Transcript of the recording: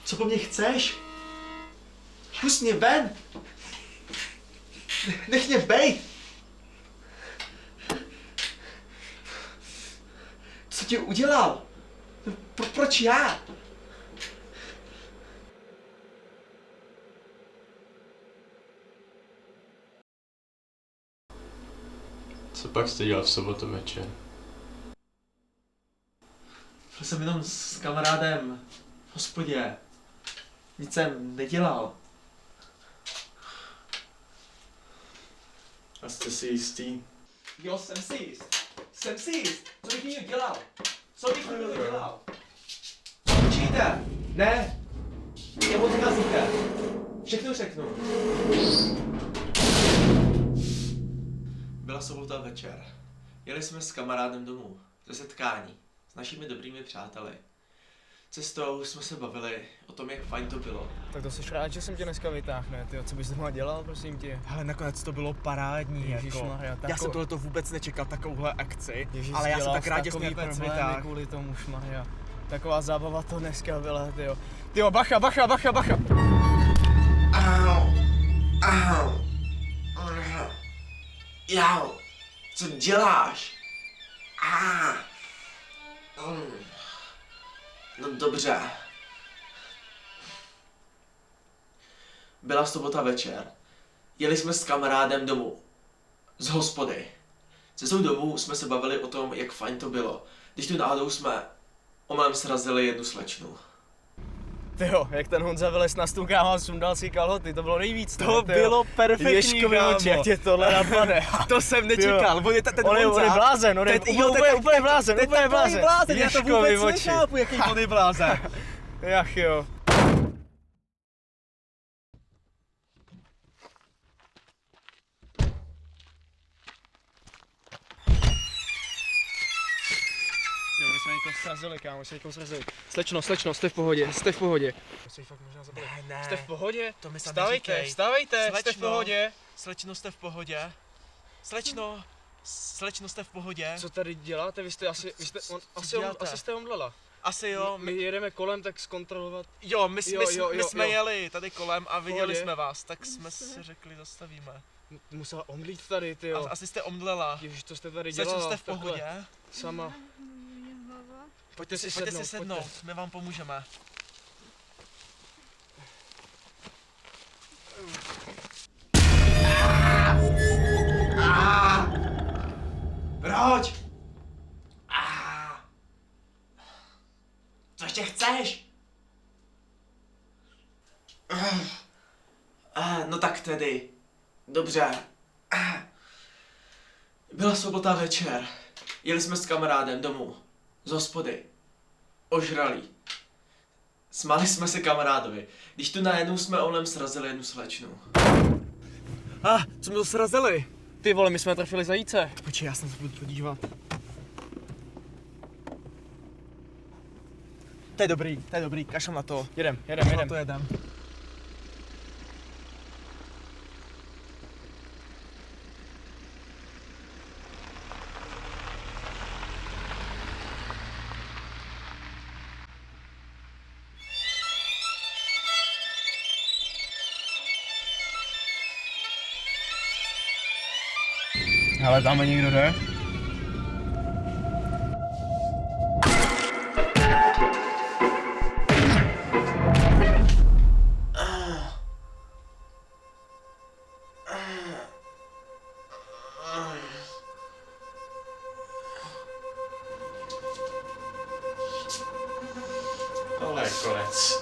Co po mně chceš? Pust mě ven! Nech mě bejt! Co ti udělal? Proč já? Co pak jste dělal v sobotu večer? Byl jsem jenom s kamarádem v hospodě. Nic jsem nedělal. A jste si jistý? Jo, jsem si jist. Jsem si jist. Co bych měl dělal? Co bych měl dělal? Učíte? Ne. Je odkazíte. Všechno řeknu. Byla sobota večer. Jeli jsme s kamarádem domů. Ze setkání. S našimi dobrými přáteli. Cestou jsme se bavili o tom, jak fajn to bylo. Tak to jsi rád, že jsem tě dneska vytáhne, tyjo, co bys doma dělal, prosím tě? Hele, nakonec to bylo parádní, Ježišmarja, Já jsem tohleto vůbec nečekal, takovouhle akci, Ježiš, ale já jsem tak rád, že takový jsme ten problémy vytáhl. kvůli tomu, šmarja. Taková zábava to dneska byla, tyjo. Tyjo, bacha, bacha, bacha, bacha! Au. Au. Jau. Co děláš? No dobře. Byla sobota večer. Jeli jsme s kamarádem domů. Z hospody. Cestou domů jsme se bavili o tom, jak fajn to bylo. Když tu náhodou jsme omylem srazili jednu slečnu. Tyjo, jak ten Honza vylez na stůl, kámo, sundal si kalhoty, to bylo nejvíc. To bylo perfektní, Ježkovi oči, jak tě tohle napadne. To jsem nečekal, on je ten On je Honza. blázen, on je úplně blázen, úplně blázen. Já to vůbec nechápu, jaký on je blázen. Jach jo. Jo, my jsme někoho srazili, kámo, my jsme někoho srazili. Slečno, jste v pohodě, jste v pohodě. To se fakt možná zabili. Ne, Jste v pohodě? to mi Vstávejte, vstávejte, jste v pohodě. Slečno, jste v pohodě? Slečno, jste v pohodě? Co tady děláte? Vy jste asi, děláte? asi jste omdlela. Asi jo, My jedeme kolem, tak zkontrolovat. Jo, my jsme jo. jeli tady kolem a viděli Pohodě. jsme vás, tak jsme si řekli, zastavíme. Musela omdlít tady, tyjo. Asi jste omdlela. Ježiš, to jste tady dělala. Slečno, jste v takhle, pohodě? Sama. Pojďte si sednout, my vám pomůžeme. Proč? Co ještě chceš? No tak tedy. Dobře. Byla sobota večer. Jeli jsme s kamarádem domů. Z hospody. Ožralí. Smáli jsme se kamarádovi, když tu najednou jsme omylem srazili jednu slečnu. Co mi to srazili? Ty vole, my jsme trefili zajíce. Počkej, já jsem se budu podívat. To je dobrý, kašlem na to. Jedem. Na to jedem. Ale tam někdo jde? Tohle je konec.